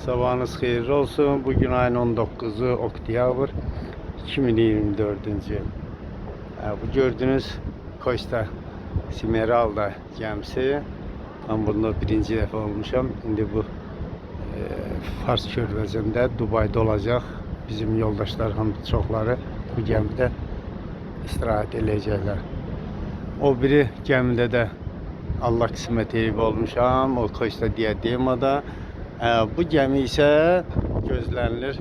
Sabahınız xeyirli olsun. Bugün ayın 19'u oktyabr 2024-cü il. Bu gördüğünüz Costa Smeralda gəmisi. Ben bunda birinci defa olmuşam. İndi bu Fars körfəzində Dubayda olacaq. Bizim yoldaşlar çoxları bu gəmidə istirahət edəcəklər. O biri gəmidə də Allah qismət edib olmuşam. O Costa Diadema'da. Bu gəmi isə gözlənilir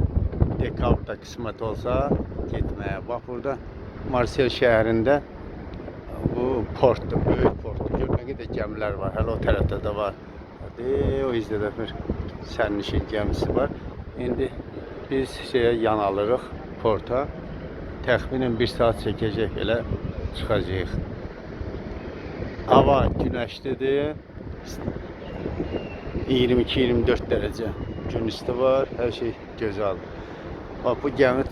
dekabrda qismət olsa getməyə. Bax burada Marsel şəhərində bu portdur, böyük portdur. Gör nə qədər gəmilər var. Hələ o tərəfdə də var. O izdə də bir sərnişin gəmisi var. İndi biz yan alırıq porta. Təxminən 1 saat çəkəcək, belə çıxacağıq. Hava günəşlidir. 22-24 derece gün isti var, her şey güzel. Bak bu gəmi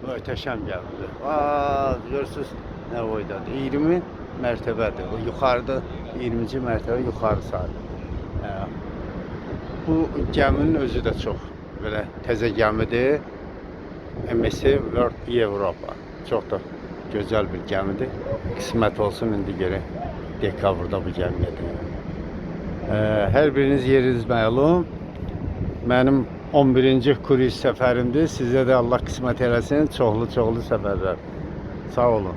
möhtəşəm gəmidir. Görürsünüz nə boydadır? 20 mərtəbədir. O yuxarıda 20-ci mərtəbə yuxarı sarı. Bu gəminin özü də çox belə təzə gəmidir. MSC World Europa. Çox da gözəl bir gəmidir. Qismət olsun indi görək dekabrda bu gəmidə. Hər biriniz yeriniz məlum. Mənim 11-ci kruiz səfərimdir. Sizə də Allah qismət eləsin. Çoxlu səfərlər. Sağ olun.